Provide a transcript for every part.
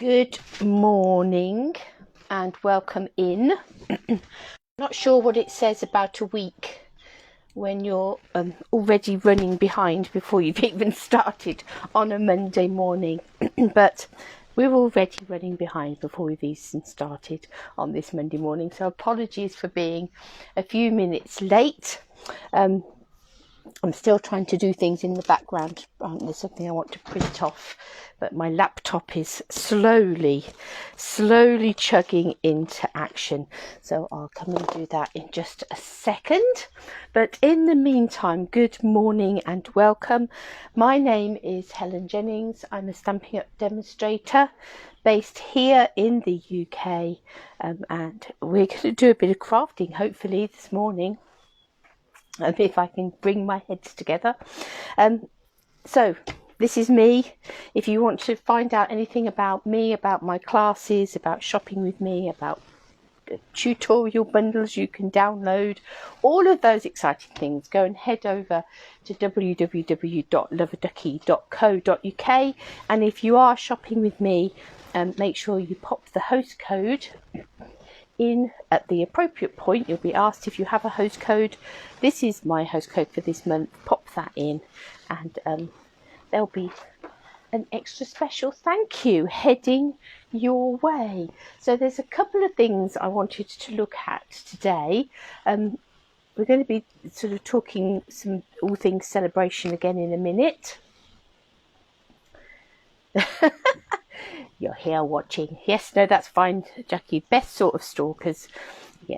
Good morning and welcome in. Not sure what it says about a week when you're already running behind before you've even started on a Monday morning, but we're already running behind before we've even started on this Monday morning. So apologies for being a few minutes late. I'm still trying to do things in the background. There's something I want to print off, but my laptop is slowly chugging into action. So I'll come and do that in just a second. But in the meantime, good morning and welcome. My name is Helen Jennings. I'm a Stampin' Up demonstrator based here in the UK, and we're going to do a bit of crafting hopefully this morning. If I can bring my heads together. So this is me. If you want to find out anything about me, about my classes, about shopping with me, about tutorial bundles you can download, all of those exciting things, go and head over to www.love-a-duckie.co.uk, and if you are shopping with me, make sure you pop the host code in at the appropriate point. You'll be asked if you have a host code. This is my host code for this month. Pop that in and there'll be an extra special thank you heading your way. So there's a couple of things I wanted to look at today. We're going to be sort of talking all things celebration again in a minute. You're here watching. Yes, no, that's fine, Jackie. Best sort of stalkers. Yeah.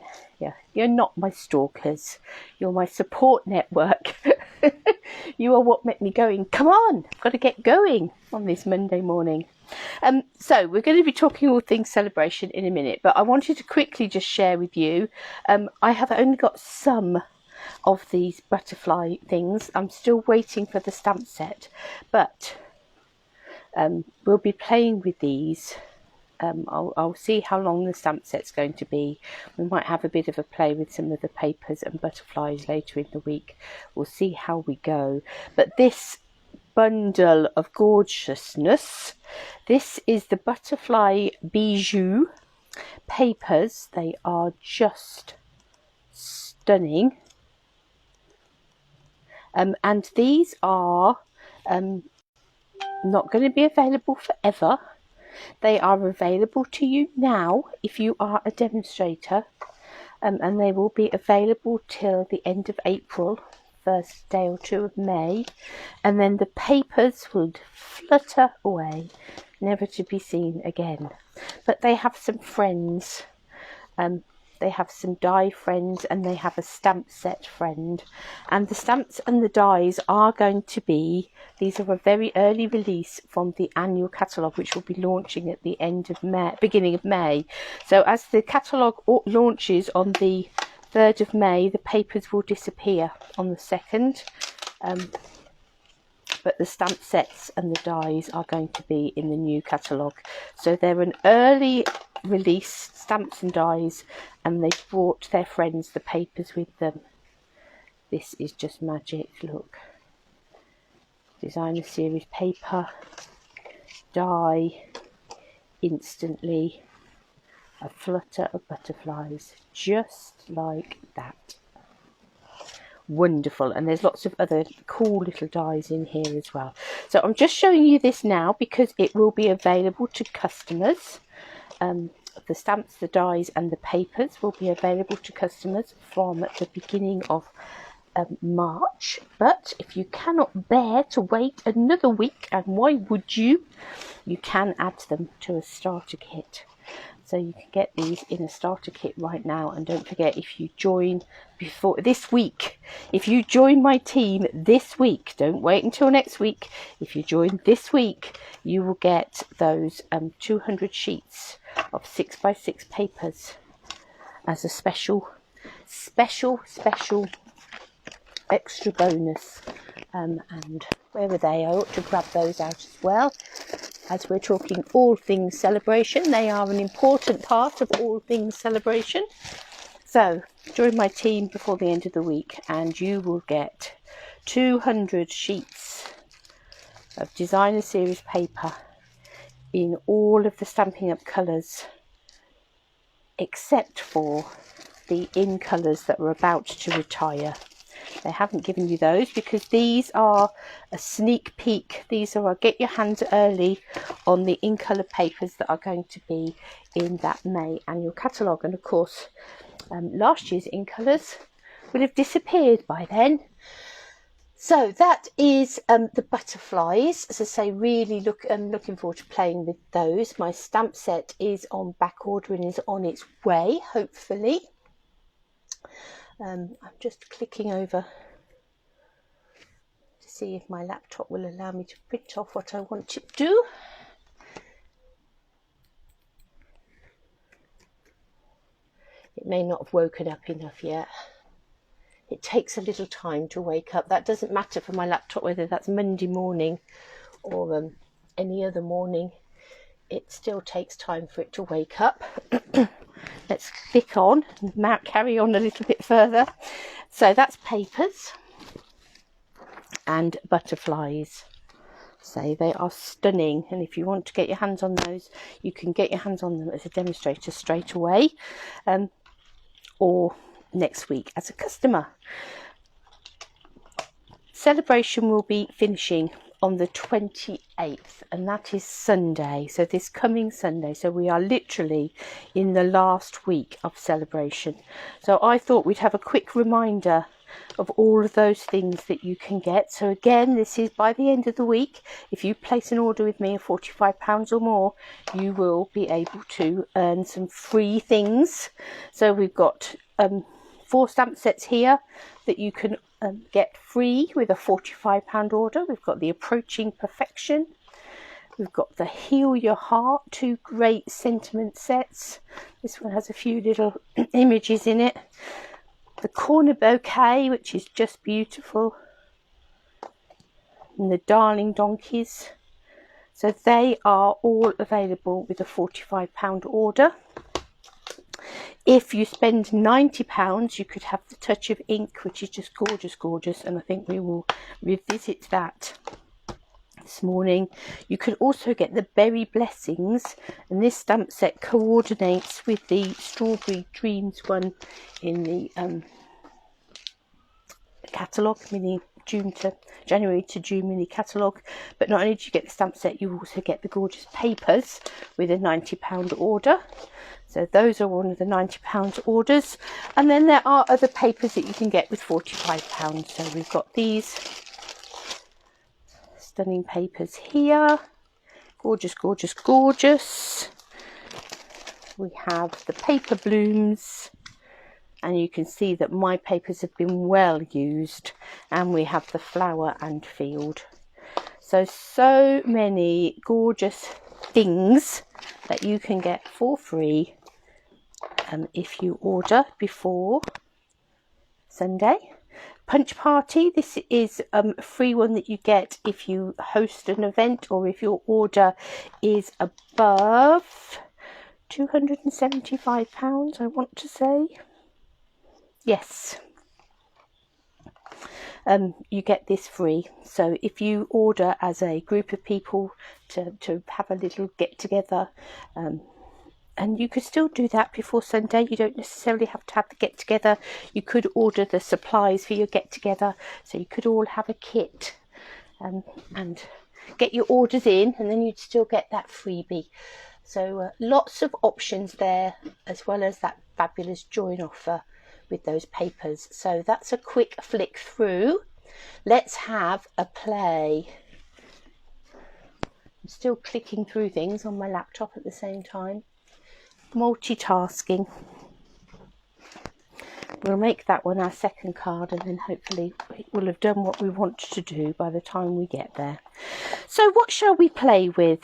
You're not my stalkers. You're my support network. You are what make me going, come on, I've got to get going on this Monday morning. So we're going to be talking all things celebration in a minute, but I wanted to quickly just share with you. I have only got some of these butterfly things. I'm still waiting for the stamp set, but we'll be playing with these. I'll see how long the stamp set's going to be. We might have a bit of a play with some of the papers and butterflies later in the week. We'll see how we go. But this bundle of gorgeousness, this is the Butterfly Bijou papers. They are just stunning. And these are not going to be available forever. They are available to you now if you are a demonstrator, and they will be available till the end of April, first day or two of May, and then the papers will flutter away, never to be seen again. But they have some friends. They have some die friends and they have a stamp set friend, and the stamps and the dies are going to be, these are a very early release from the annual catalogue, which will be launching at the end of May, beginning of May. So as the catalogue launches on the 3rd of May, the papers will disappear on the 2nd, but the stamp sets and the dies are going to be in the new catalogue. So they're an early release stamps and dies, and they've brought their friends the papers with them. This is just magic. Look, designer series paper, die instantly, a flutter of butterflies, just like that. Wonderful. And there's lots of other cool little dies in here as well. So I'm just showing you this now because it will be available to customers. The stamps, the dies and the papers will be available to customers from the beginning of March. But if you cannot bear to wait another week, and why would you can add them to a starter kit. So you can get these in a starter kit right now. And don't forget, if you join before this week, if you join my team this week, don't wait until next week. If you join this week, you will get those 200 sheets of 6x6 papers as a special extra bonus. And where were they? I ought to grab those out as well. As we're talking all things celebration, they are an important part of all things celebration. So join my team before the end of the week and you will get 200 sheets of designer series paper in all of the Stampin' Up colours, except for the in colours that are about to retire. They haven't given you those because these are a sneak peek. These are get your hands early on the in colour papers that are going to be in that May annual catalogue. And of course, last year's in colours would have disappeared by then. So that is the butterflies. As I say, really looking forward to playing with those. My stamp set is on back order and is on its way, hopefully. I'm just clicking over to see if my laptop will allow me to print off what I want it to do. It may not have woken up enough yet. It takes a little time to wake up. That doesn't matter for my laptop whether that's Monday morning or any other morning. It still takes time for it to wake up. Let's click on and carry on a little bit further. So that's papers and butterflies. So they are stunning, and if you want to get your hands on those, you can get your hands on them as a demonstrator straight away, or next week as a customer. Sale-a-Bration will be finishing on the 28th, and that is Sunday, so this coming Sunday. So we are literally in the last week of Sale-a-Bration. So I thought we'd have a quick reminder of all of those things that you can get. So again, this is by the end of the week. If you place an order with me of £45 or more, you will be able to earn some free things. So we've got 4 stamp sets here that you can get free with a £45 order. We've got the Approaching Perfection. We've got the Heal Your Heart, 2 great sentiment sets. This one has a few little images in it. The Corner Bouquet, which is just beautiful. And the Darling Donkeys. So they are all available with a £45 order. If you spend £90, you could have the Touch of Ink, which is just gorgeous, gorgeous. And I think we will revisit that this morning. You could also get the Berry Blessings, and this stamp set coordinates with the Strawberry Dreams one in the catalogue, mini January to June mini catalogue. But not only do you get the stamp set, you also get the gorgeous papers with a £90 order. So those are one of the £90 orders. And then there are other papers that you can get with £45. So we've got these stunning papers here. Gorgeous, gorgeous, gorgeous. We have the paper blooms. And you can see that my papers have been well used. And we have the flower and field. So many gorgeous things that you can get for free if you order before Sunday. Punch Party, this is a free one that you get if you host an event or if your order is above £275, I want to say. Yes. You get this free. So if you order as a group of people to have a little get together, and you could still do that before Sunday. You don't necessarily have to have the get together. You could order the supplies for your get together, so you could all have a kit and get your orders in, and then you'd still get that freebie. So lots of options there, as well as that fabulous join offer with those papers. So that's a quick flick through. Let's have a play. I'm still clicking through things on my laptop at the same time. Multitasking. We'll make that one our second card, and then hopefully it will have done what we want to do by the time we get there. So what shall we play with?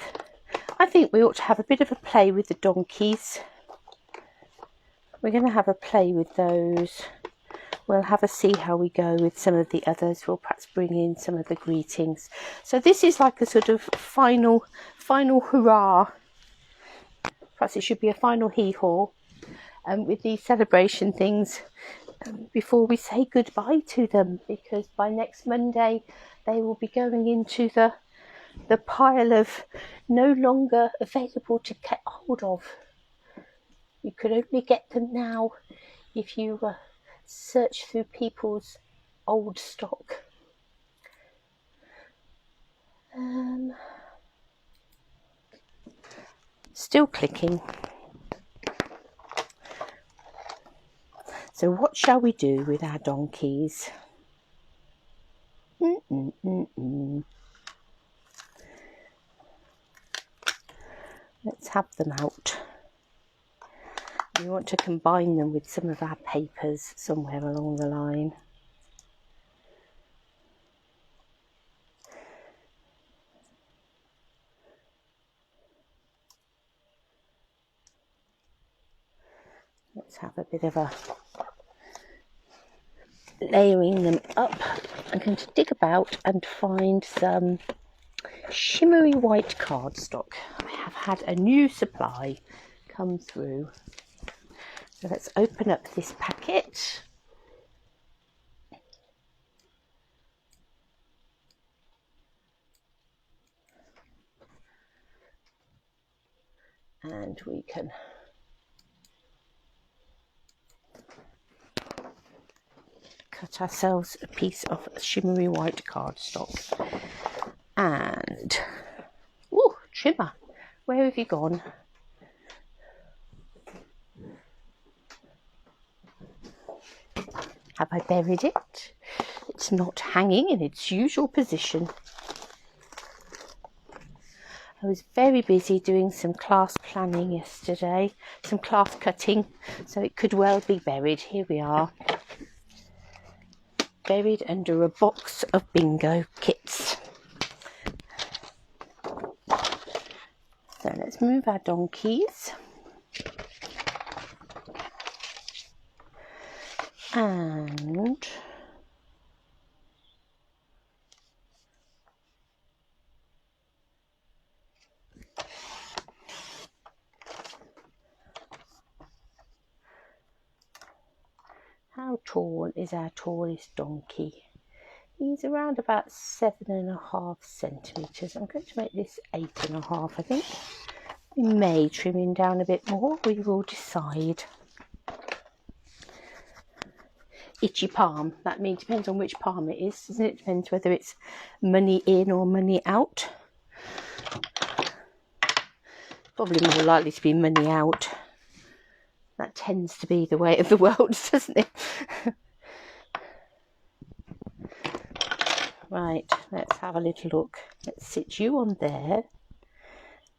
I think we ought to have a bit of a play with the donkeys. We're going to have a play with those. We'll have a see how we go with some of the others. We'll perhaps bring in some of the greetings. So this is like a sort of final hurrah. Perhaps it should be a final hee-haw with these Sale-a-Bration things before we say goodbye to them, because by next Monday they will be going into the the pile of no longer available to get hold of. You could only get them now if you search through people's old stock. Still clicking. So what shall we do with our donkeys? Let's have them out. We want to combine them with some of our papers somewhere along the line. Let's have a bit of a layering them up. I'm going to dig about and find some shimmery white cardstock. I have had a new supply come through. So let's open up this packet. And we can cut ourselves a piece of shimmery white cardstock. And, ooh, trimmer, where have you gone? Have I buried it? It's not hanging in its usual position. I was very busy doing some class planning yesterday, some class cutting, so it could well be buried. Here we are, buried under a box of bingo kits. So let's move our donkeys. And how tall is our tallest donkey? He's around about 7.5 centimetres. I'm going to make this 8.5, I think. We may trim him down a bit more, we will decide. Itchy palm, that means depends on which palm it is, doesn't it? Depends whether it's money in or money out. Probably more likely to be money out. That tends to be the way of the world, doesn't it? Right, let's have a little look. Let's sit you on there.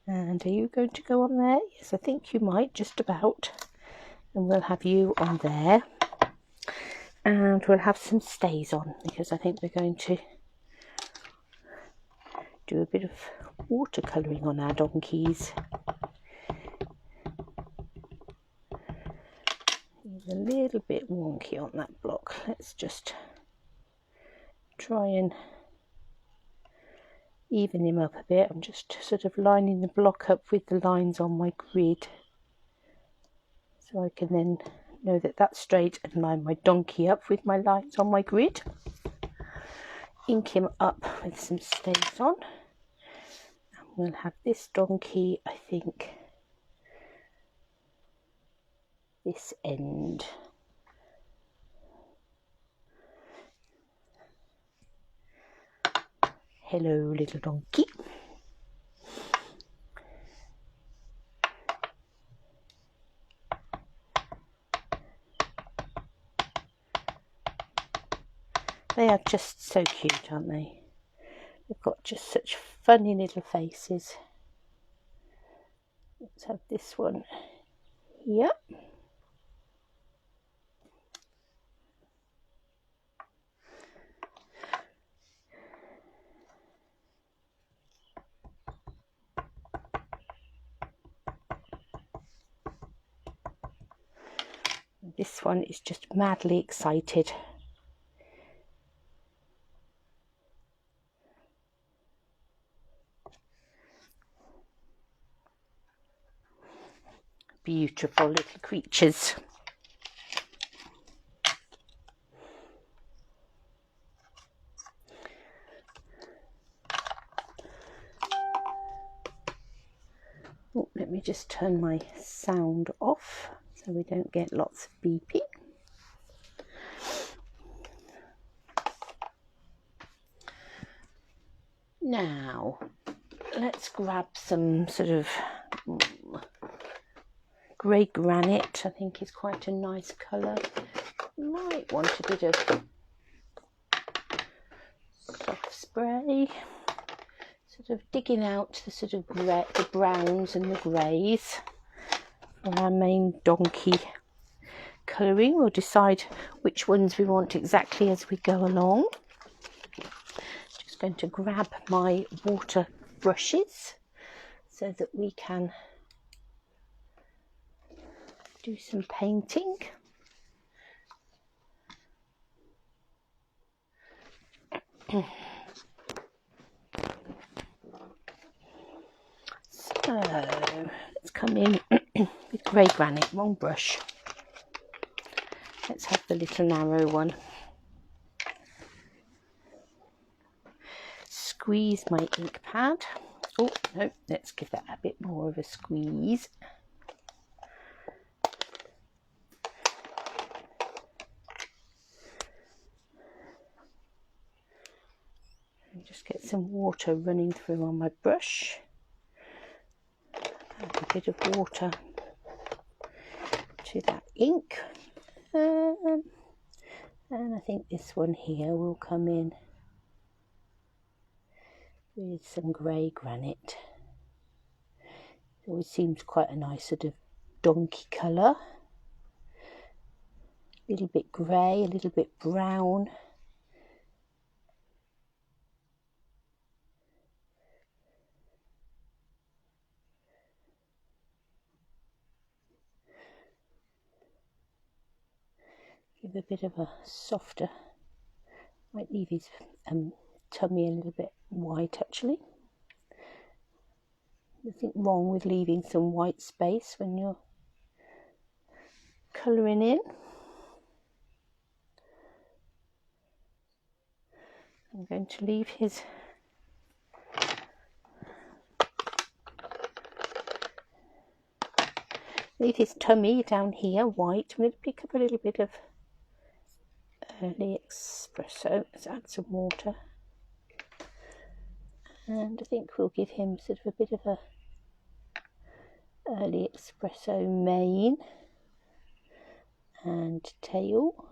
And are you going to go on there? Yes, I think you might, just about. And we'll have you on there. And we'll have some stays on, because I think we're going to do a bit of watercolouring on our donkeys. He's a little bit wonky on that block. Let's just try and even him up a bit. I'm just sort of lining the block up with the lines on my grid, so I can then know that that's straight and line my donkey up with my lines on my grid. Ink him up with some stays on. And we'll have this donkey, I think, this end. Hello, little donkey. They are just so cute, aren't they? They've got just such funny little faces. Let's have this one. Yep. This one is just madly excited. Beautiful little creatures. Oh, let me just turn my sound off so we don't get lots of beeping. Now, let's grab some sort of grey granite. I think is quite a nice colour. Might want a bit of soft spray. Sort of digging out the sort of grey, the browns and the greys for our main donkey colouring. We'll decide which ones we want exactly as we go along. Just going to grab my water brushes so that we can do some painting. So let's come in with grey granite, wrong brush. Let's have the little narrow one. Squeeze my ink pad. Oh no, let's give that a bit more of a squeeze. And just get some water running through on my brush. Add a bit of water to that ink. And I think this one here will come in with some grey granite. It always seems quite a nice sort of donkey colour. A little bit grey, a little bit brown. Give a bit of a softer, might leave his tummy a little bit white actually. Nothing wrong with leaving some white space when you're colouring in. I'm going to leave his tummy down here white. I'm going to pick up a little bit of early espresso. Let's add some water. And I think we'll give him sort of a bit of a early espresso mane and tail.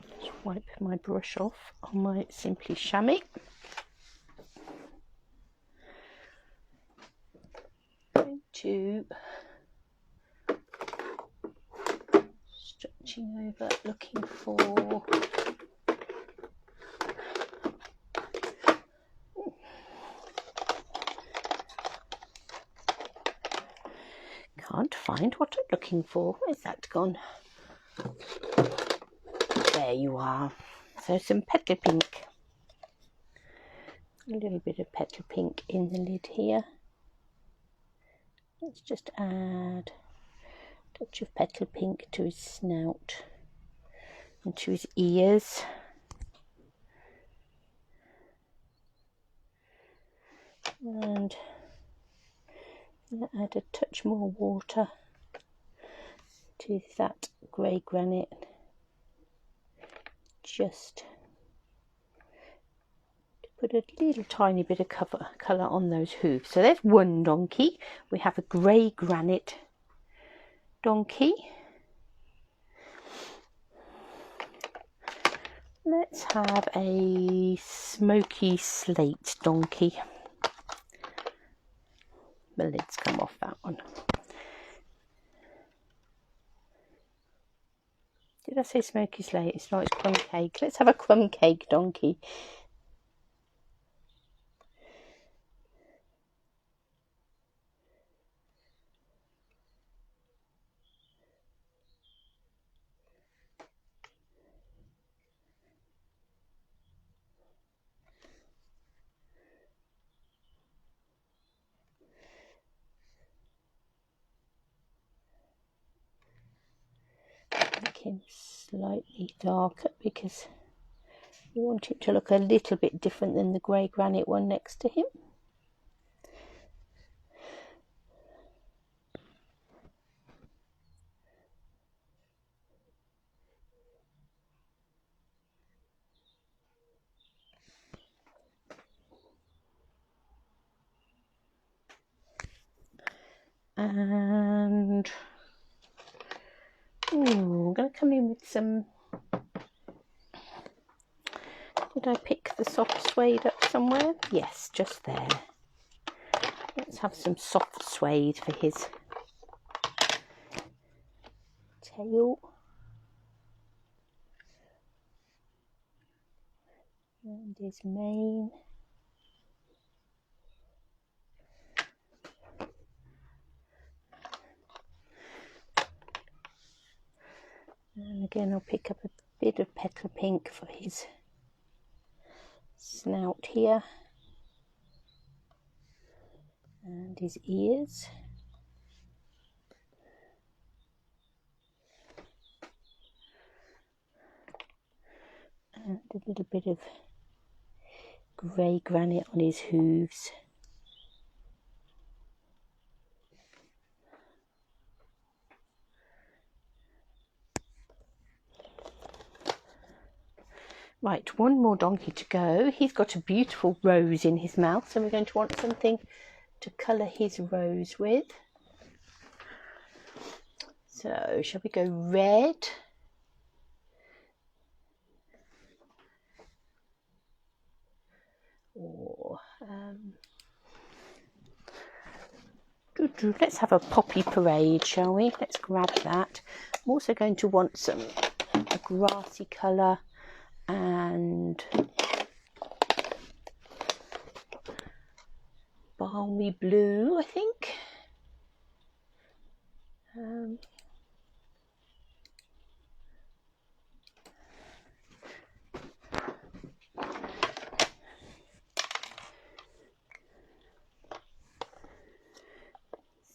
Just wipe my brush off on my Simply Chamois. Going to stretching over, looking for can't find what I'm looking for. Where's that gone? There you are. So some petal pink. A little bit of petal pink in the lid here. Let's just add a touch of petal pink to his snout and to his ears. And add a touch more water to that grey granite, just to put a little tiny bit of colour on those hooves. So there's one donkey. We have a grey granite donkey. Let's have a smoky slate donkey. The lid's come off that one. Did I say smoky slate? It's not, it's crumb cake. Let's have a crumb cake donkey. him slightly darker because we want it to look a little bit different than the grey granite one next to him. And I'm going to come in with some, did I pick the soft suede up somewhere? Yes, just there. Let's have some soft suede for his tail. And his mane. And again, I'll pick up a bit of petal pink for his snout here. And his ears. And a little bit of grey granite on his hooves. Right, one more donkey to go. He's got a beautiful rose in his mouth, so we're going to want something to colour his rose with. So, shall we go red? Or, let's have a poppy parade, shall we? Let's grab that. I'm also going to want a grassy colour and balmy blue, I think.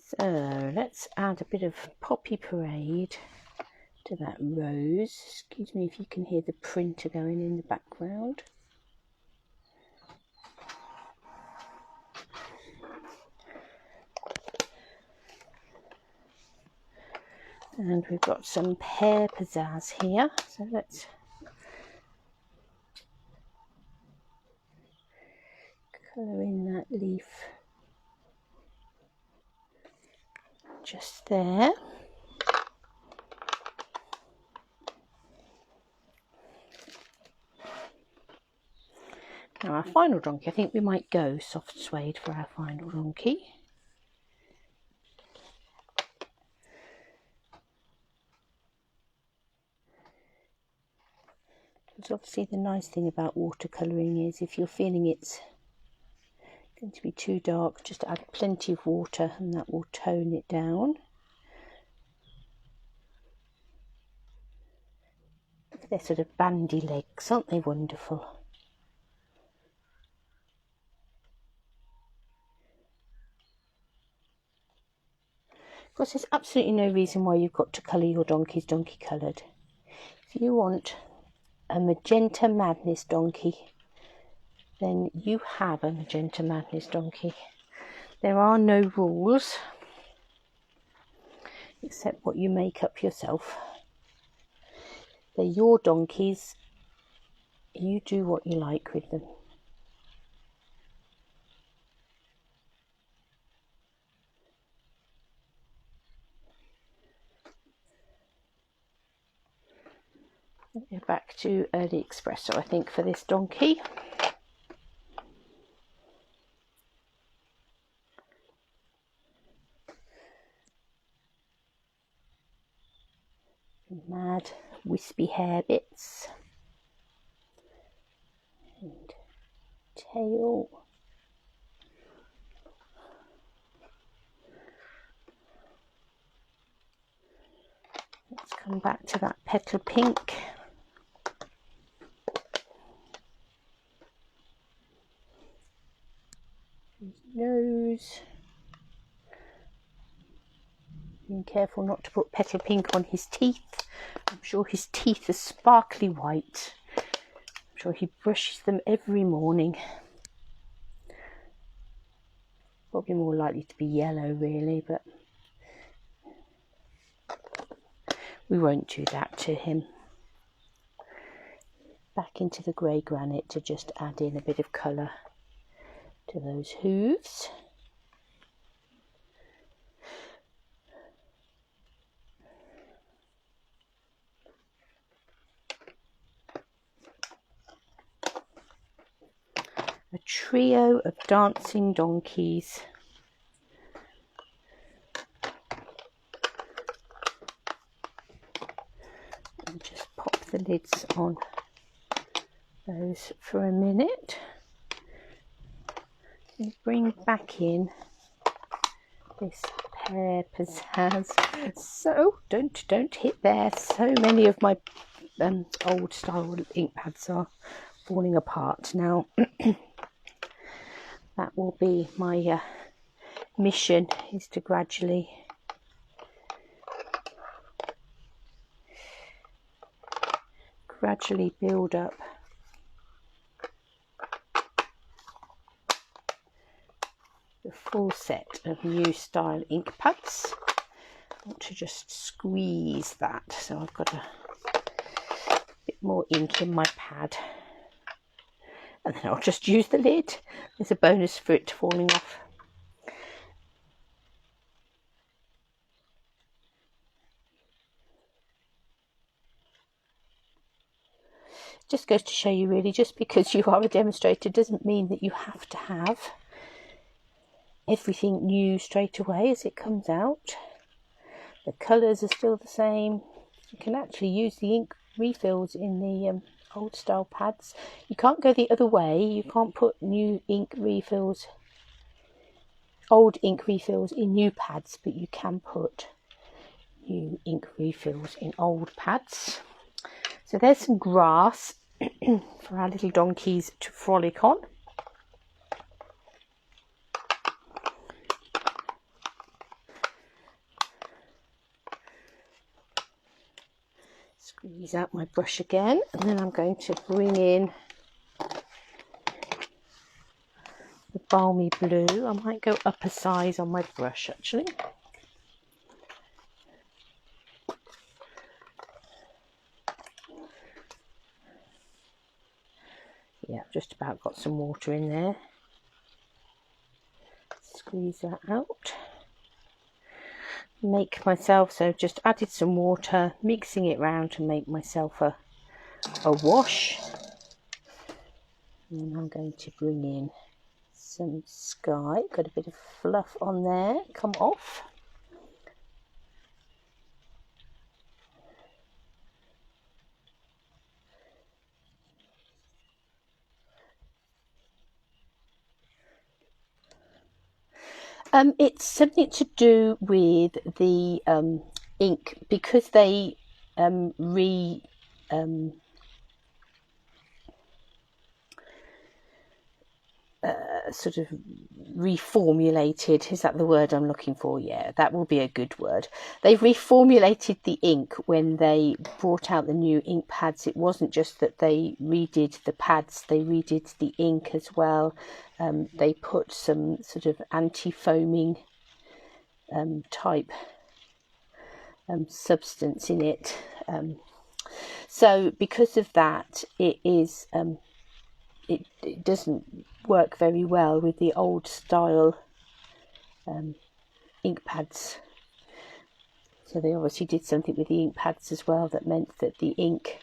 So let's add a bit of poppy parade to that rose. Excuse me if you can hear the printer going in the background. And we've got some pear pizzazz here, so let's colour in that leaf just there. Now our final donkey, I think we might go soft suede for our final donkey. Because obviously the nice thing about watercolouring is if you're feeling it's going to be too dark, just add plenty of water and that will tone it down. They're sort of bandy legs, aren't they wonderful? Of course, there's absolutely no reason why you've got to colour your donkeys donkey coloured. If you want a magenta madness donkey, then you have a magenta madness donkey. There are no rules except what you make up yourself. They're your donkeys, you do what you like with them. Go back to early espresso, I think, for this donkey. Mad wispy hair bits and tail. Let's come back to that petal pink. His nose. Being careful not to put petal pink on his teeth, I'm sure his teeth are sparkly white. I'm sure he brushes them every morning. Probably more likely to be yellow really, but we won't do that to him. Back into the grey granite to just add in a bit of colour to those hooves. A trio of dancing donkeys. And just pop the lids on those for a minute. And bring back in this pear pizzazz. So don't hit there. So many of my old style ink pads are falling apart now. That will be my mission, is to gradually build up the full set of new style ink pads. I want to just squeeze that, so I've got a bit more ink in my pad, and then I'll just use the lid. There's a bonus for it falling off. Just goes to show you really, just because you are a demonstrator doesn't mean that you have to have everything new straight away as it comes out. The colours are still the same. You can actually use the ink refills in the old style pads. You can't go the other way. You can't put new ink refills, old ink refills in new pads, but you can put new ink refills in old pads. So there's some grass for our little donkeys to frolic on. Squeeze out my brush again, and then I'm going to bring in the balmy blue. I might go up a size on my brush actually. Yeah, I've just about got some water in there. Squeeze that out. Make myself, so just added some water, mixing it round to make myself a wash. And then I'm going to bring in some sky. Got a bit of fluff on there, come off. It's something to do with the ink, because they sort of reformulated, is that the word I'm looking for? Yeah, that will be a good word. They've reformulated the ink when they brought out the new ink pads. It wasn't just that they redid the pads, they redid the ink as well. They put some sort of anti-foaming type substance in it. So because of that, it is it doesn't work very well with the old style ink pads. So they obviously did something with the ink pads as well that meant that the ink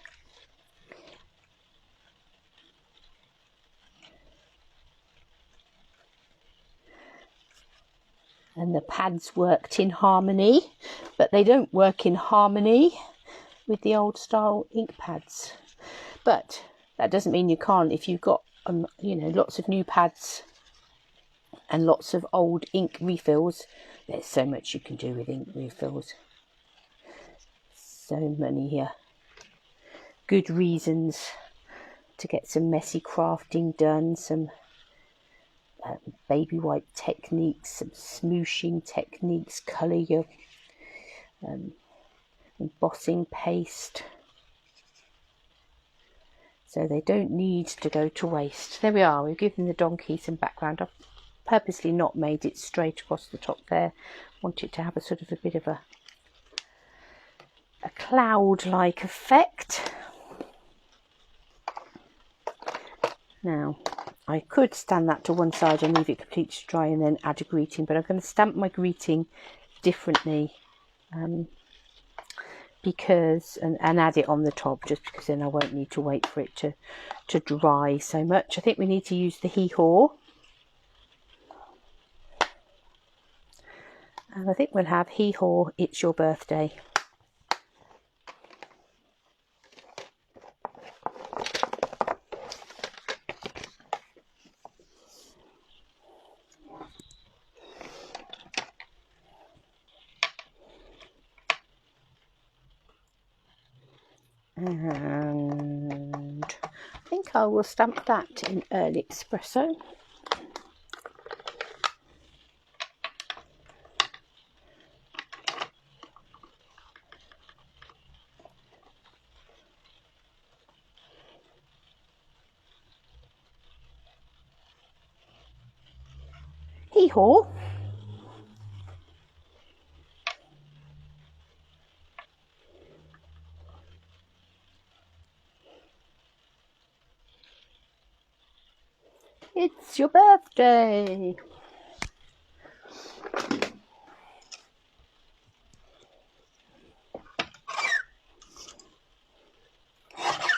and the pads worked in harmony, but they don't work in harmony with the old style ink pads. But that doesn't mean you can't. If you've got you know, lots of new pads and lots of old ink refills, there's so much you can do with ink refills. So many good reasons to get some messy crafting done, some baby wipe techniques, some smooshing techniques, colour your embossing paste, so they don't need to go to waste. There we are, we've given the donkey some background. I've purposely not made it straight across the top there. Want it to have a sort of a bit of a cloud-like effect. Now, I could stand that to one side and leave it completely dry and then add a greeting, but I'm going to stamp my greeting differently because and add it on the top, just because then I won't need to wait for it to dry so much. I think we need to use the hee-haw, and I think we'll have hee-haw, it's your birthday. And I think I will stamp that in early espresso. Hee-haw. It's your birthday.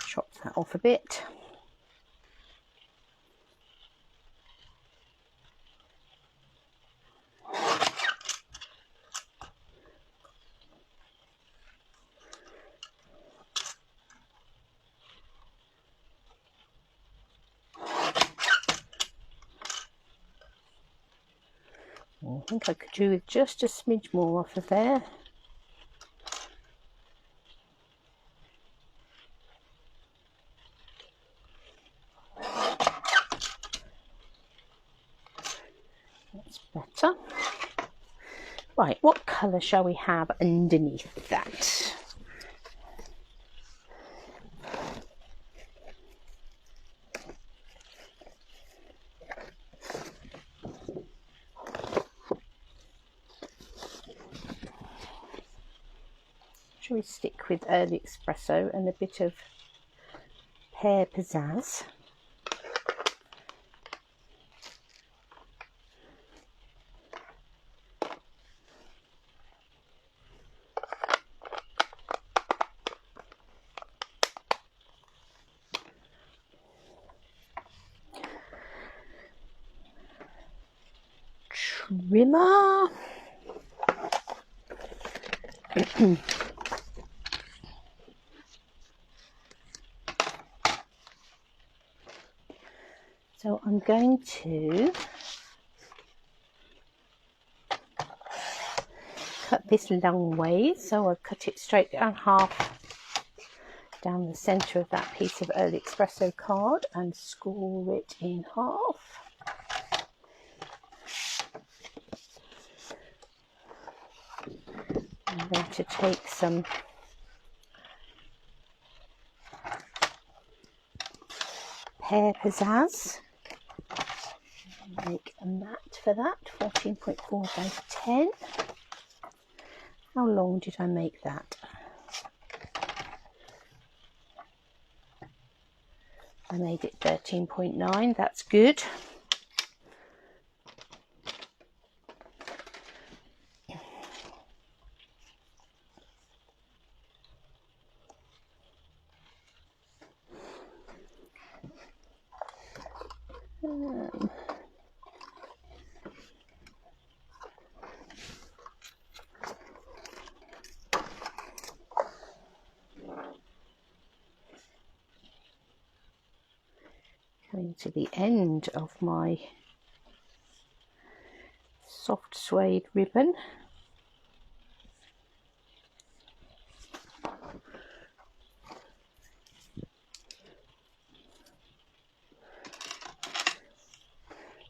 Chop that off a bit. I think I could do with just a smidge more off of there. That's better. Right, what colour shall we have underneath that? Shall we stick with early espresso and a bit of pear pizzazz? Trimmer. So I'm going to cut this long way, so I'll cut it straight down half down the centre of that piece of early espresso card and score it in half. I'm going to take some pear pizzazz, make a mat for that, 14.4 by 10. How long did I make that? I made it 13.9, that's good. Coming to the end of my soft suede ribbon.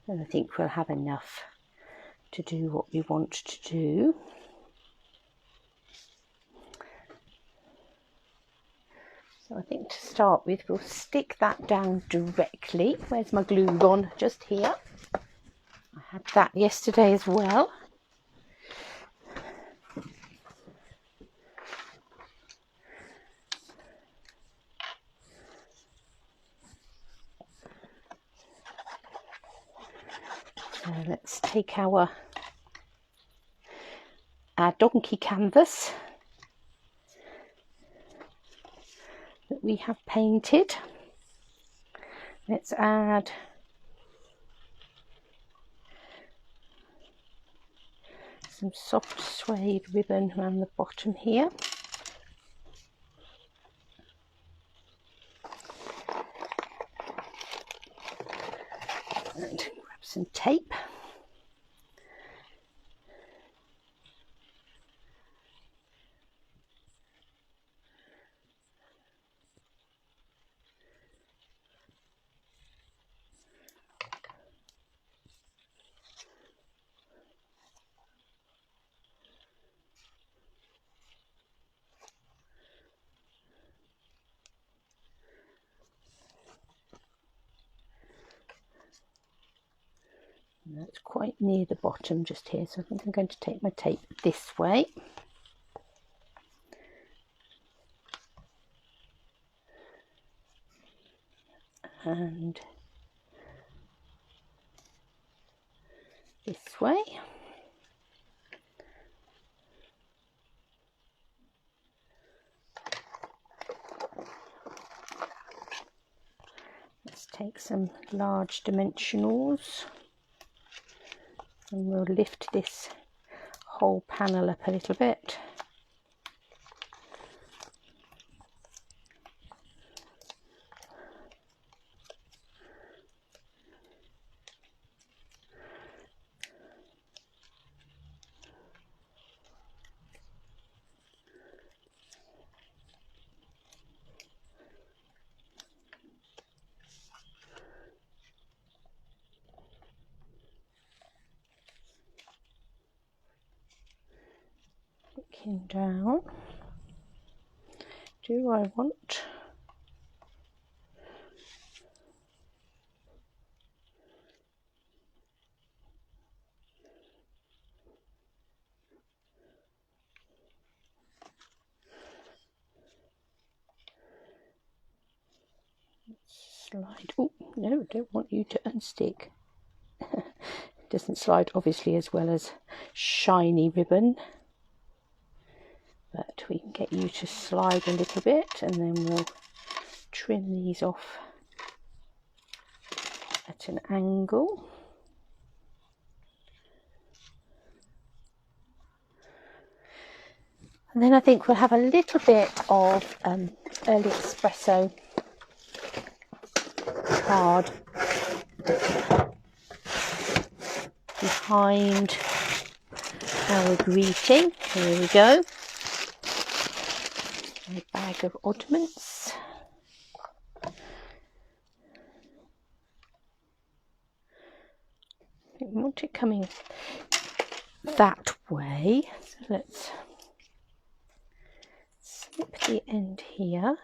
And I think we'll have enough to do what we want to do. I think to start with, we'll stick that down directly. Where's my glue gone? Just here. I had that yesterday as well. So let's take our donkey canvas that we have painted. Let's add some soft suede ribbon around the bottom here. And grab some tape. That's quite near the bottom just here, so I think I'm going to take my tape this way. And this way. Let's take some large dimensionals. And we'll lift this whole panel up a little bit. Looking down, do I want slide? Oh no, I don't want you to unstick. It doesn't slide obviously as well as shiny ribbon, but we can get you to slide a little bit, and then we'll trim these off at an angle. And then I think we'll have a little bit of early espresso card behind our greeting. Here we go. A bag of oddments. I want it coming that way, so let's snip the end here,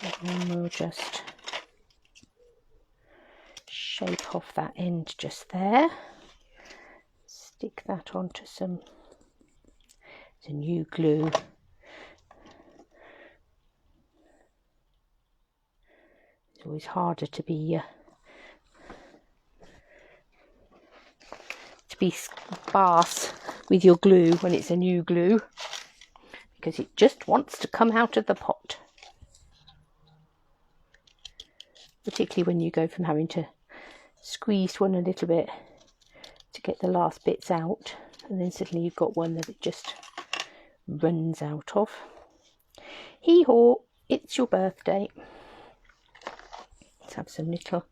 and then we'll just shape off that end just there. Stick that onto some new glue. It's always harder to be sparse with your glue when it's a new glue, because it just wants to come out of the pot, particularly when you go from having to squeeze one a little bit to get the last bits out, and then suddenly you've got one that it just runs out of. Hee-haw, it's your birthday. Let's have some little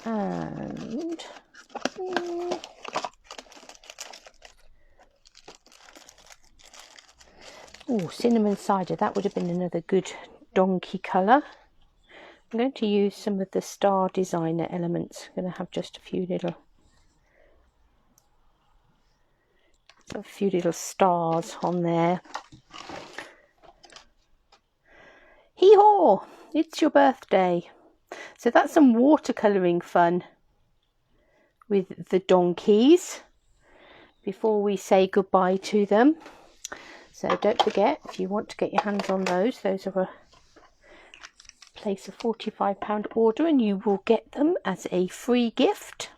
and cinnamon cider, that would have been another good donkey colour. I'm going to use some of the star designer elements. I'm going to have just a few little stars on there. Hee-haw! It's your birthday. So that's some watercolouring fun with the donkeys before we say goodbye to them. So don't forget, if you want to get your hands on those are place a £45 order and you will get them as a free gift.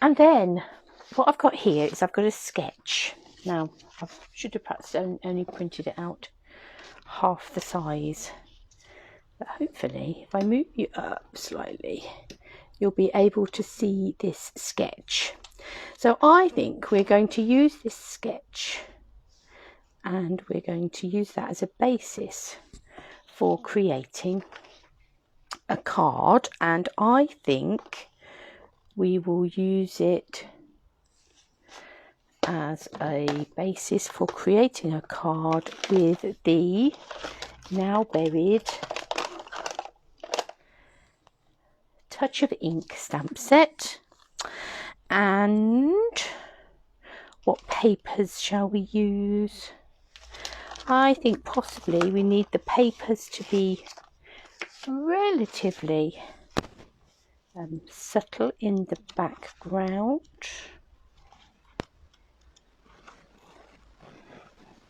And then what I've got here is I've got a sketch. Now I should have perhaps only printed it out half the size, but hopefully if I move you up slightly you'll be able to see this sketch. So I think we're going to use this sketch and we're going to use that as a basis for creating a card, and I think we will use it as a basis for creating a card with the now buried Touch of Ink stamp set. And what papers shall we use? I think possibly we need the papers to be relatively subtle in the background.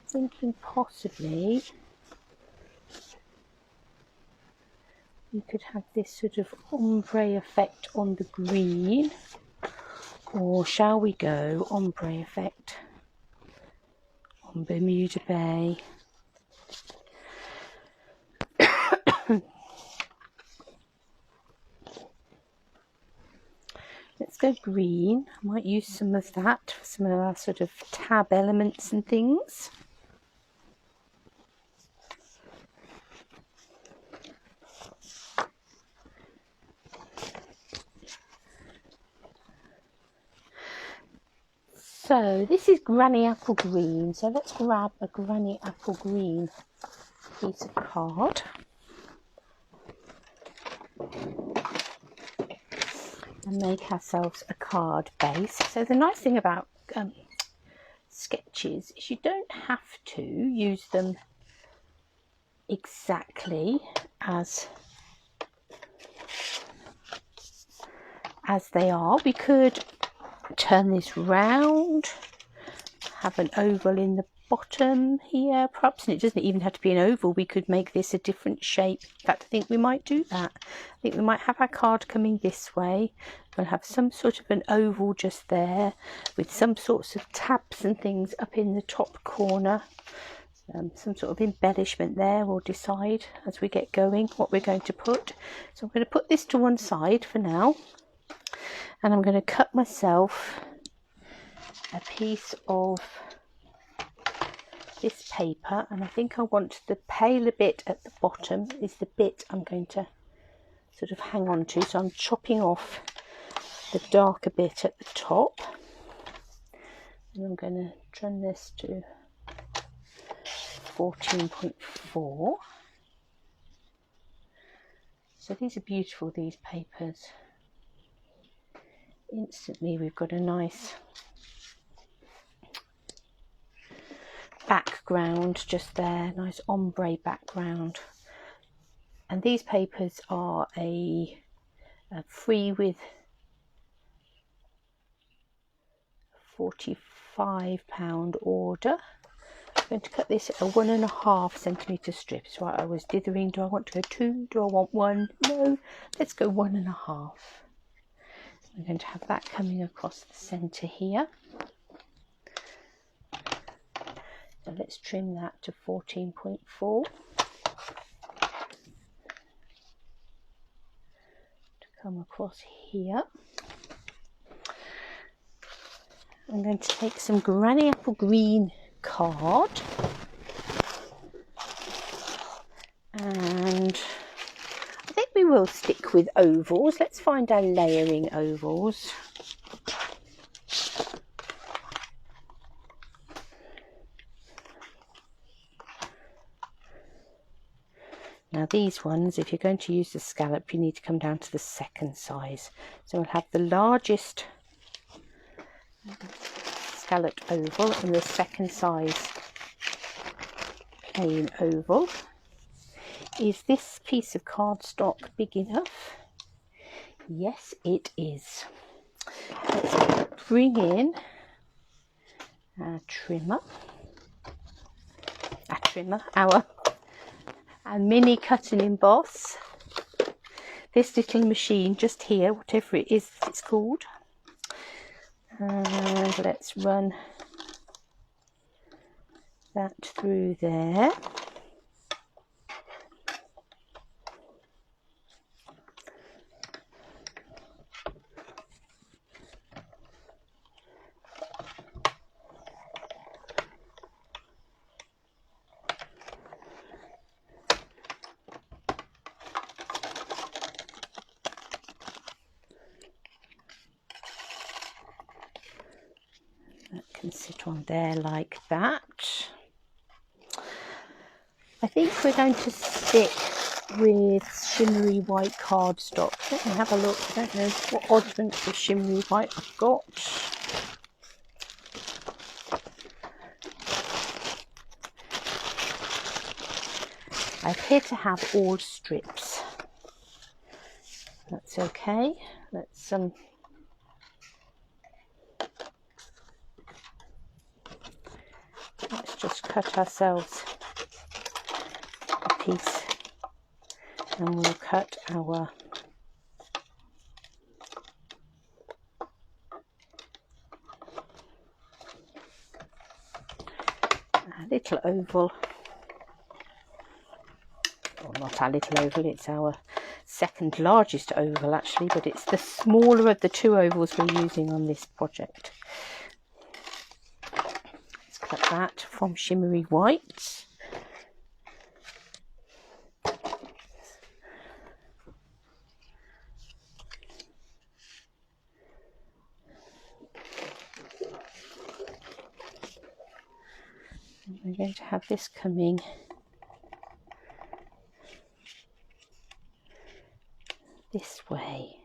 Thinking possibly you could have this sort of ombre effect on the green, or shall we go ombre effect on Bermuda Bay? Let's go green. I might use some of that for some of our sort of tab elements and things. So this is Granny Apple Green, so let's grab a Granny Apple Green piece of card and make ourselves a card base. So the nice thing about sketches is you don't have to use them exactly as they are. We could turn this round, have an oval in the bottom here perhaps, and it doesn't even have to be an oval. We could make this a different shape. In fact, I think we might do that. I think we might have our card coming this way. We'll have some sort of an oval just there with some sorts of tabs and things up in the top corner. Some sort of embellishment there. We'll decide as we get going what we're going to put. So I'm going to put this to one side for now, and I'm going to cut myself a piece of this paper, and I think I want the paler bit at the bottom is the bit I'm going to sort of hang on to. So I'm chopping off the darker bit at the top, and I'm going to trim this to 14.4. So these are beautiful, these papers. Instantly we've got a nice background just there, nice ombre background. And these papers are a free with £45 order. I'm going to cut this at a 1.5 centimetre strips. Right, I was dithering. Do I want to go 2? Do I want 1? No, let's go 1.5. I'm going to have that coming across the centre here. So let's trim that to 14.4 to come across here. I'm going to take some Granny Apple Green card, and I think we will stick with ovals. Let's find our layering ovals. Now these ones, if you're going to use the scallop, you need to come down to the second size. So we'll have the largest scalloped oval and the second size plain oval. Is this piece of cardstock big enough? Yes, it is. Let's bring in our trimmer. Our mini cut and emboss. This little machine just here, whatever it is it's called. And let's run that through there. That can sit on there like that. I think we're going to stick with shimmery white cardstock. Let me have a look. I don't know what oddments of shimmery white I've got. I appear to have all strips. That's okay. Let's just cut ourselves a piece, and we'll cut our little oval. Well, not our little oval, it's our second largest oval actually, but it's the smaller of the two ovals we're using on this project. Let's cut that from shimmery white. And we're going to have this coming this way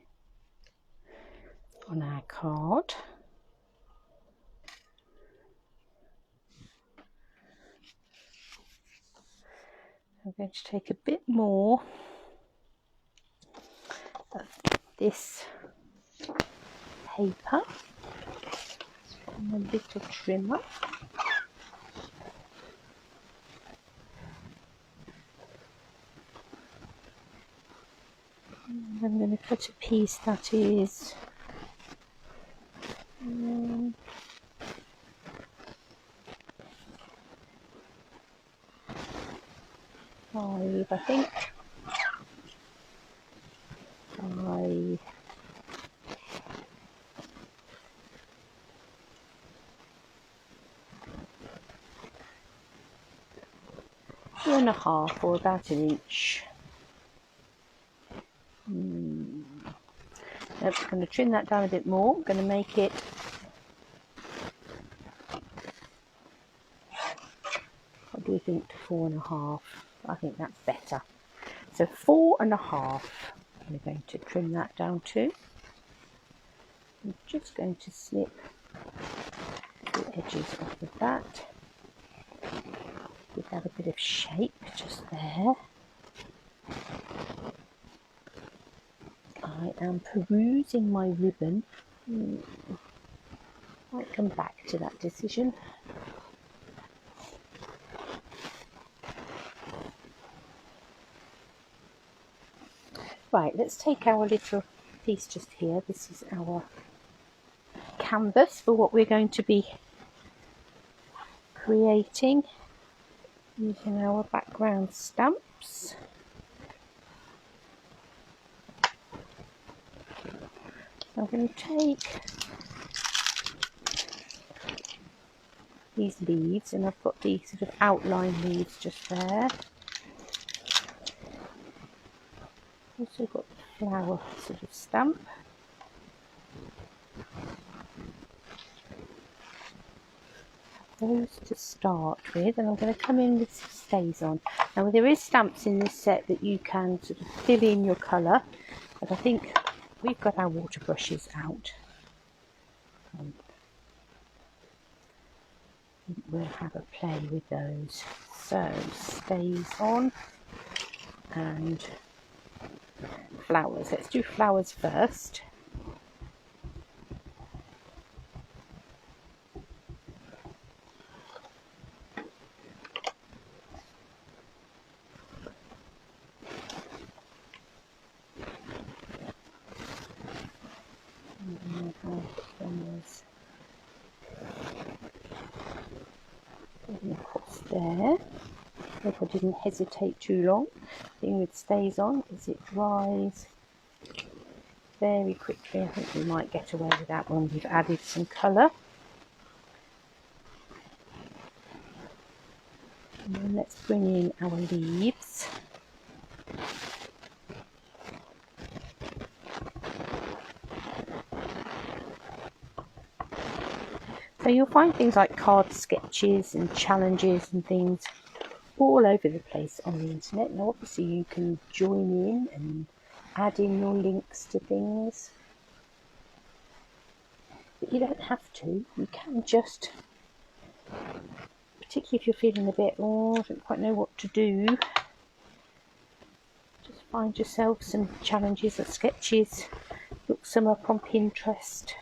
on our card. I'm going to take a bit more of this paper and a little trimmer. And I'm going to cut a piece that is 5, I think. 5. Two and a half, or about an inch. Nope, I'm going to trim that down a bit more. I'm going to make it what do we think, to 4.5. I think that's better. So 4.5. I'm going to trim that down too. I'm just going to snip the edges off of that. Give that a bit of shape just there. I am perusing my ribbon. Might come back to that decision. Right, let's take our little piece just here. This is our canvas for what we're going to be creating using our background stamps. I'm going to take these leaves, and I've got these sort of outline leaves just there. Also got the flower sort of stamp. those to start with, and I'm going to come in with some stays on. Now there is stamps in this set that you can sort of fill in your colour, but I think we've got our water brushes out. We'll have a play with those. So stays on and flowers. Let's do flowers first. There. Hope I didn't hesitate too long. The thing with stays on is it dries very quickly. I think we might get away with that one. We've added some colour. And then let's bring in our leaves. So you'll find things like card sketches and challenges and things all over the place on the internet. Now obviously you can join in and add in your links to things, but you don't have to. You can just, particularly if you're feeling a bit, oh, I don't quite know what to do, just find yourself some challenges or sketches, look some up on Pinterest.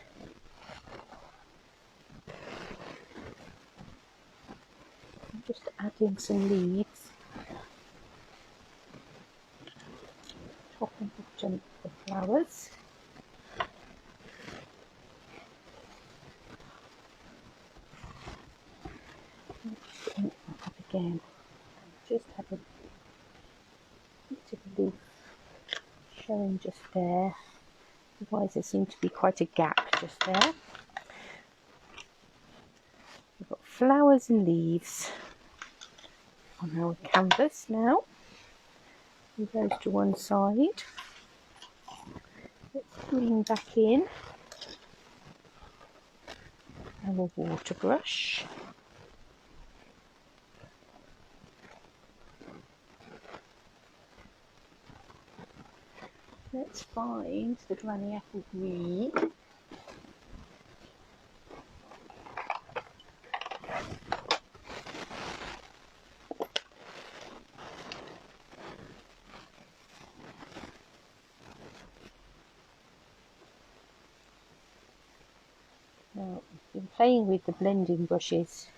Just adding some leaves, top and bottom of the flowers. Just ink that up again. Just have a bit of leaf showing just there. Otherwise there seems to be quite a gap just there. We've got flowers and leaves on our canvas now. Move those to one side. Let's bring back in our water brush. Let's find the Granny Apple Green. Now, I've been playing with the blending brushes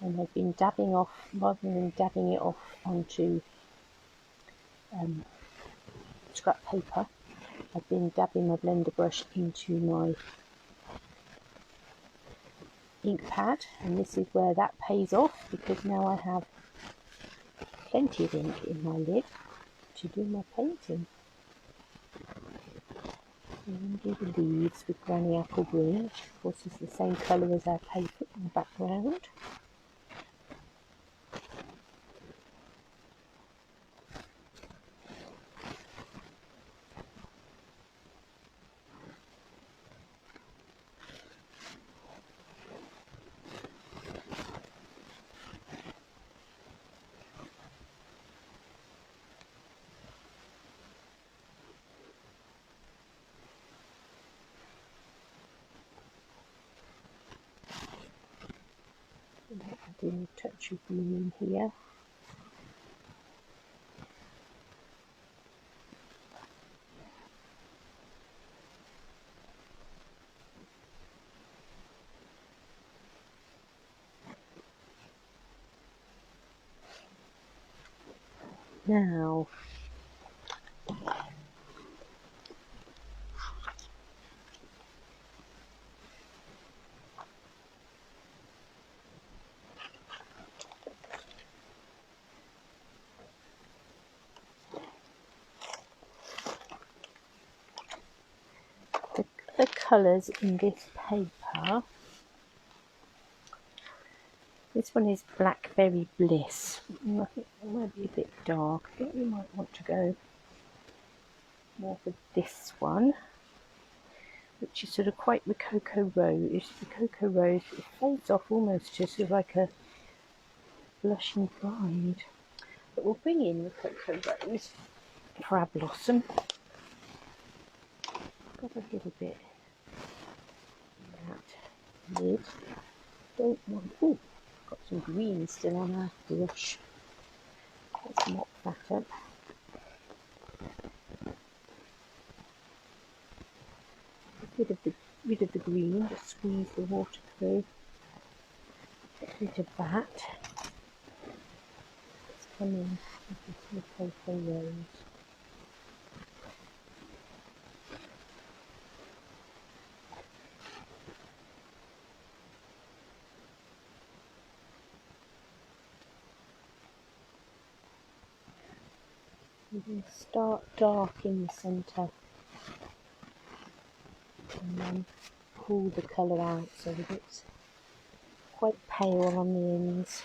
and I've been dabbing off, rather than dabbing it off onto scrap paper, I've been dabbing my blender brush into my ink pad, and this is where that pays off, because now I have plenty of ink in my lid to do my painting. And do the leaves with Granny Apple Green, which of course is the same colour as our paper in the background. Adding a touch of blue in here. Now, the colours in this paper, this one is Blackberry Bliss. I think it might be a bit dark. I think we might want to go more for this one, which is sort of quite the cocoa rose. The cocoa rose, it fades off almost to sort of like a blushing bride. But we'll bring in the cocoa rose for our blossom. Got a little bit of that lid. Don't want. Oh, got some green still on our brush. Let's mop that up. Rid of the green, just squeeze the water through. Get rid of that. Let's come in with this cocoa rose. We're going to start dark in the centre and then pull the colour out so that it's quite pale on the ends.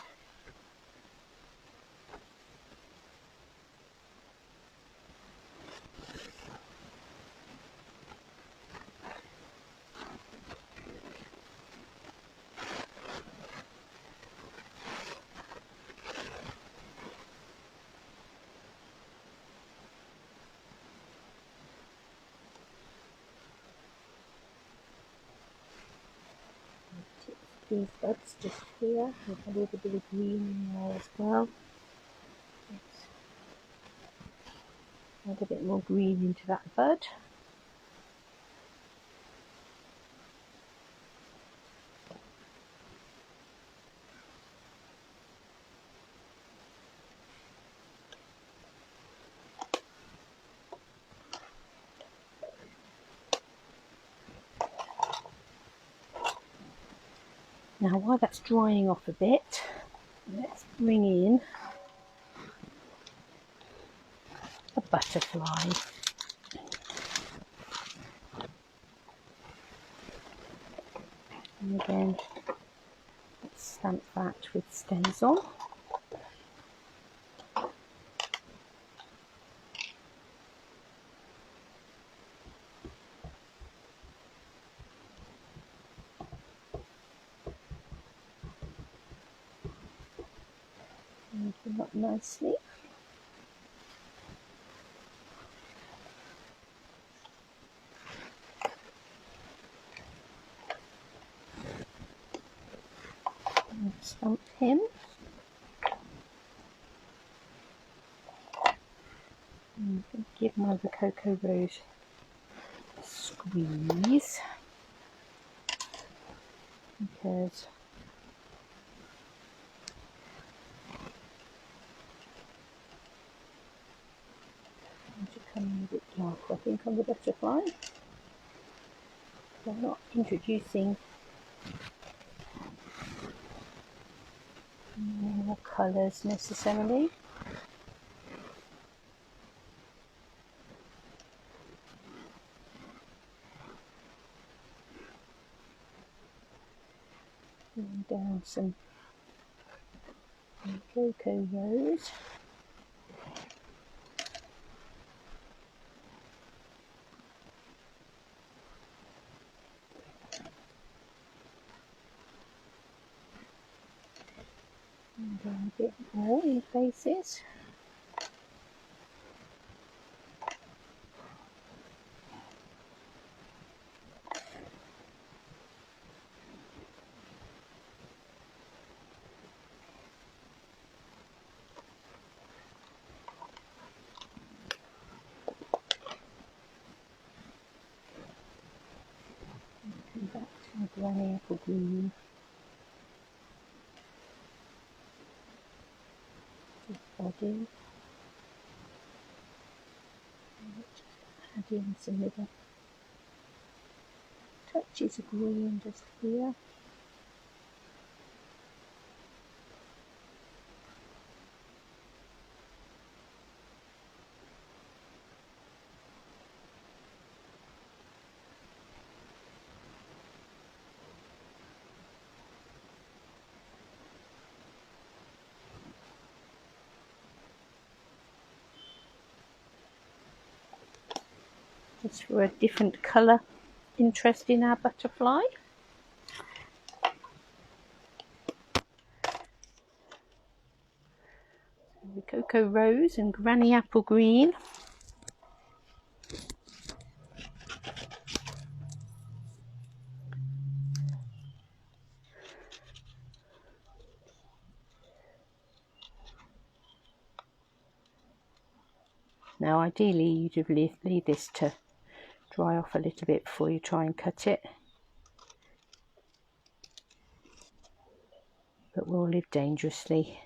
These buds just here with a little bit of green in there as well. Let's add a bit more green into that bud. Now while that's drying off a bit, let's bring in a butterfly. And again, let's stamp that with stencil. And fill up nicely. And stamp him. And give my the cocoa rose a squeeze, because I'm just coming a bit dark, I think, on the butterfly. I'm not introducing more colours necessarily. Putting down some cocoa rose. And then a bit more in places. And back to my granny apple green. This body. And just add in some little touches of green just here. Just for a different colour. interest in our butterfly. The Cocoa Rose and Granny Apple Green. Now ideally you'd have leave this to dry off a little bit before you try and cut it, but we'll live dangerously.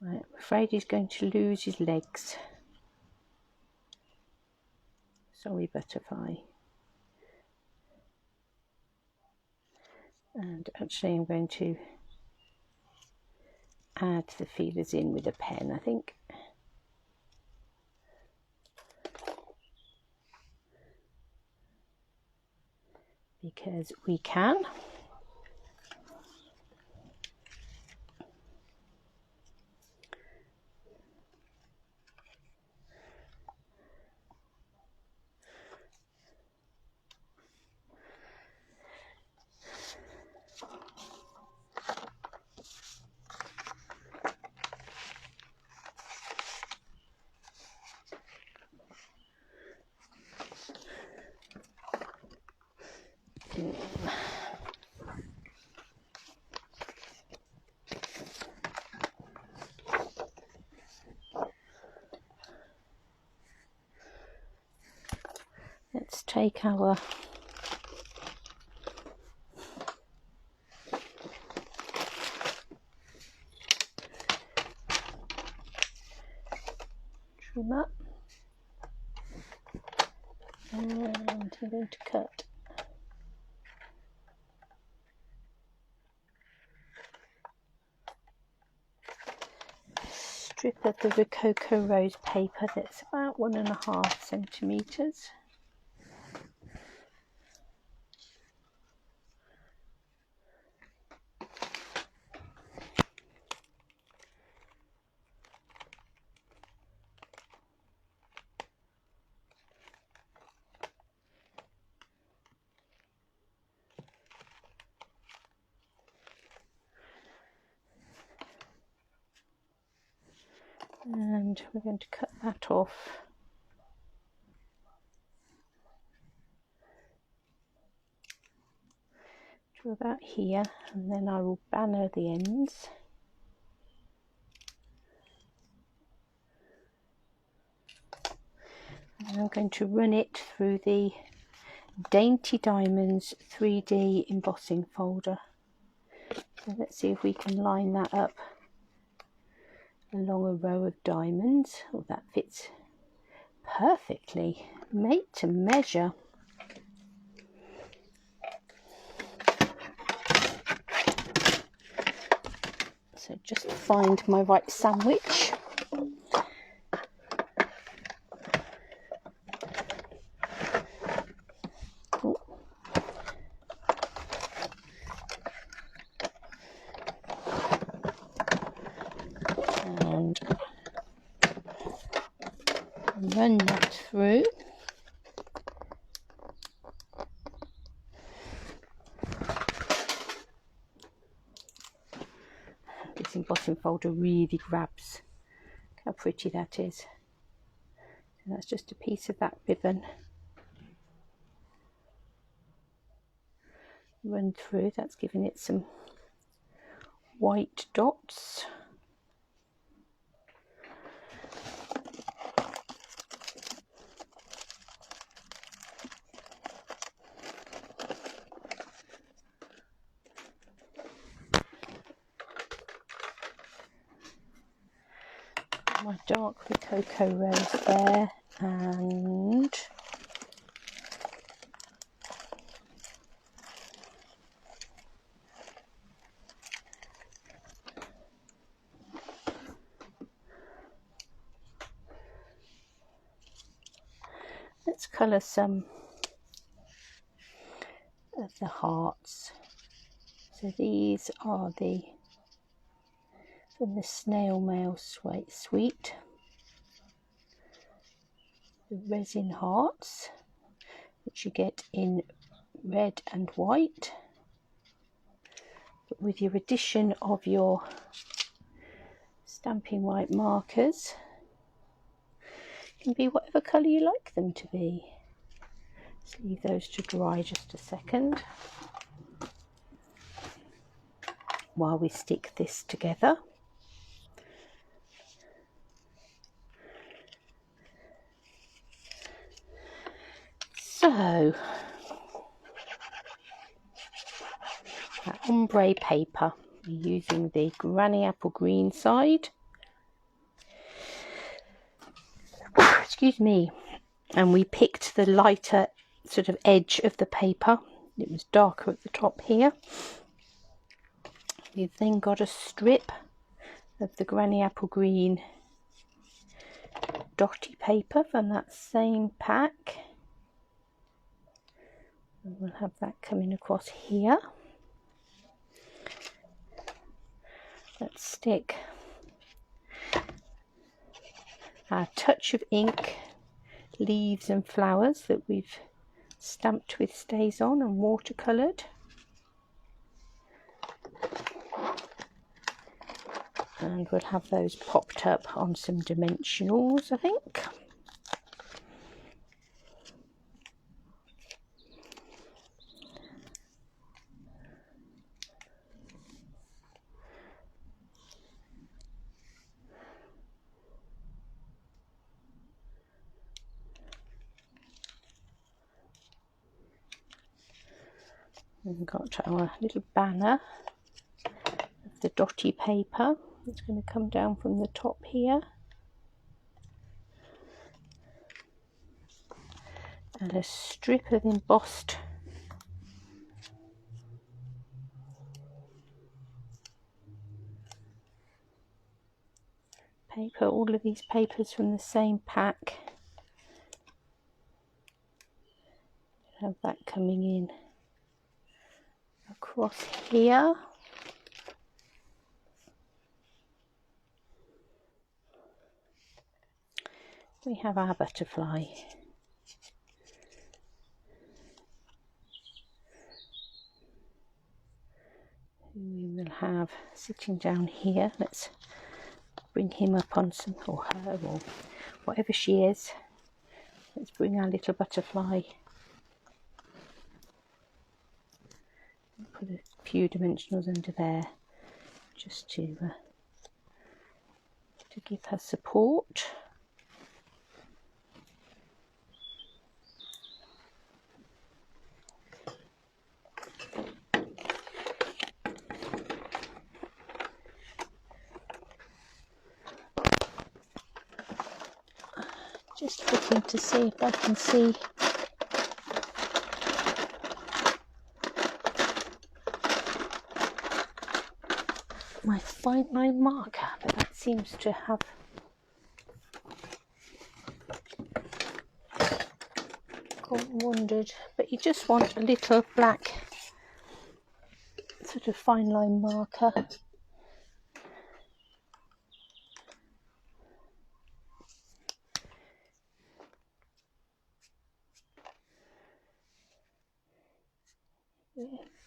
Right, I'm afraid he's going to lose his legs. Sorry, butterfly. And actually I'm going to add the feelers in with a pen, I think. Because we can. Let's take our trim up, and I'm going to cut a strip of the Rococo Rose paper that's about 1.5 centimetres. And we're going to cut that off to about here, and then I will banner the ends. And I'm going to run it through the Dainty Diamonds 3D embossing folder. So let's see if we can line that up along a row of diamonds. Oh, that fits perfectly, made to measure. So just find my right sandwich. Oh. And run that through. This embossing folder really grabs. Look how pretty that is. So that's just a piece of that ribbon. Run through, that's giving it some white dots. My dark Rococo Rose there, and Let's colour some of the hearts. So these are from the snail mail suite, the resin hearts, which you get in red and white, but with your addition of your stamping white markers, can be whatever colour you like them to be. Let's leave those to dry just a second while we stick this together. So, that ombre paper, we're using the Granny Apple Green side. Excuse me. And we picked the lighter sort of edge of the paper. It was darker at the top here. We've then got a strip of the Granny Apple Green dotty paper from that same pack. And we'll have that coming across here. Let's stick our touch of ink, leaves and flowers that we've stamped with Stays On and watercoloured. And we'll have those popped up on some dimensionals, I think. We've got our little banner of the dotty paper. It's going to come down from the top here. And a strip of embossed paper. All of these papers from the same pack. Have that coming in across here. We have our butterfly. We will have sitting down here. Let's bring him up on some, or her, or whatever she is. Let's bring our little butterfly. Put a few dimensionals under there, just to give her support. Just looking to see if I can see my fine line marker, but that seems to have gone wandered. But you just want a little black sort of fine line marker.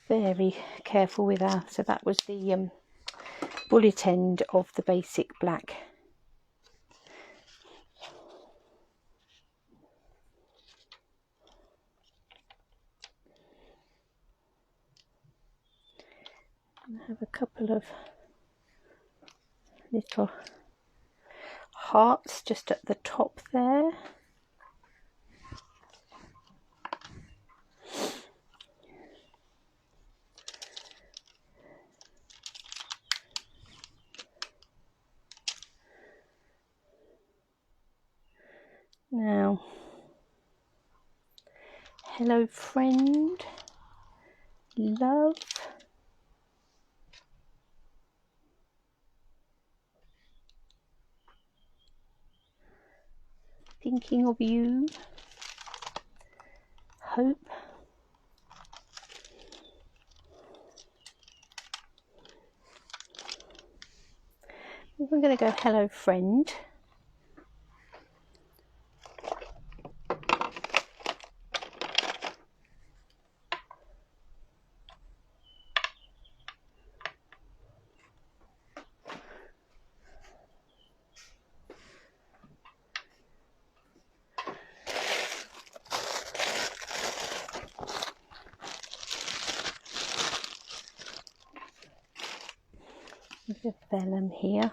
Very careful with our, so that was the bullet end of the basic black. I have a couple of little hearts just at the top there. Now, hello friend, love. Thinking of you. hope. We're going to go hello friend. There's a vellum here.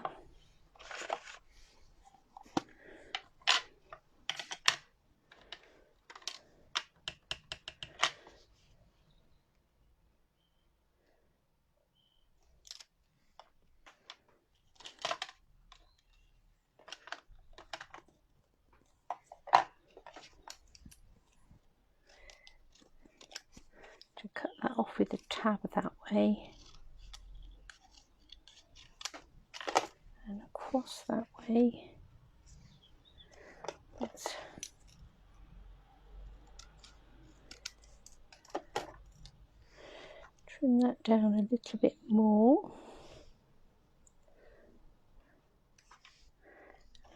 To cut that off with a tab that way. And across that way. Let's trim that down a little bit more.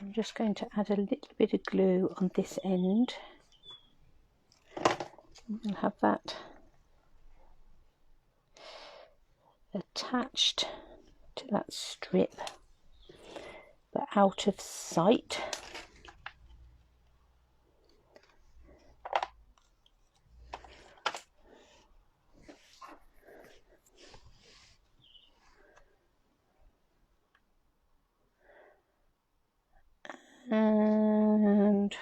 I'm just going to add a little bit of glue on this end. We'll have that attached to that strip, but out of sight. And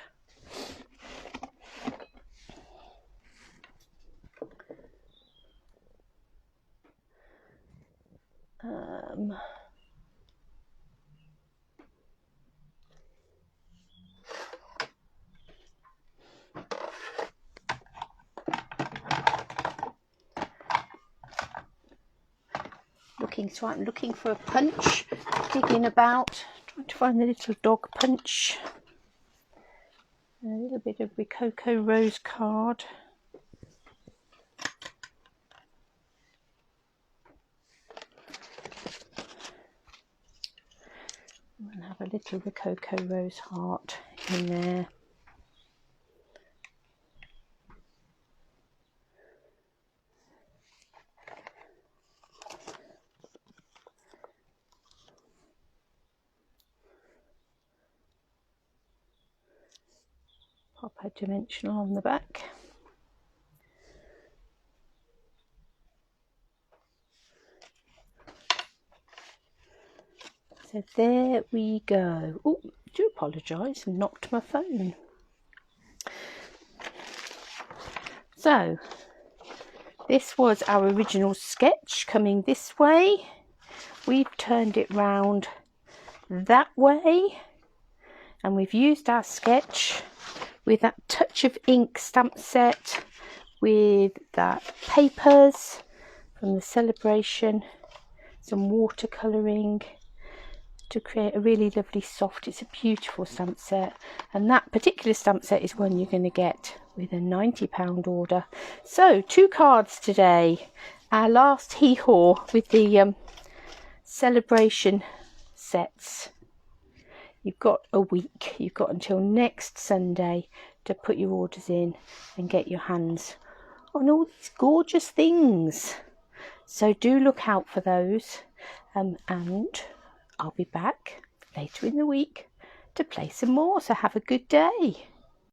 I'm looking for a punch, digging about, trying to find the little dog punch. A little bit of Rococo rose card. And have a little Rococo rose heart in there. Pop a dimensional on the back. So there we go. Oh, I do apologise, knocked my phone. So this was our original sketch coming this way. We've turned it round that way, and we've used our sketch with that touch of ink stamp set, with that papers from the Sale-a-Bration, some watercolouring to create a really lovely soft, it's a beautiful stamp set, and that particular stamp set is one you're going to get with a £90 order. So 2 cards today, our last hee-haw with the Sale-a-Bration sets. You've got a week, you've got until next Sunday to put your orders in and get your hands on all these gorgeous things. So do look out for those, and I'll be back later in the week to play some more. So have a good day.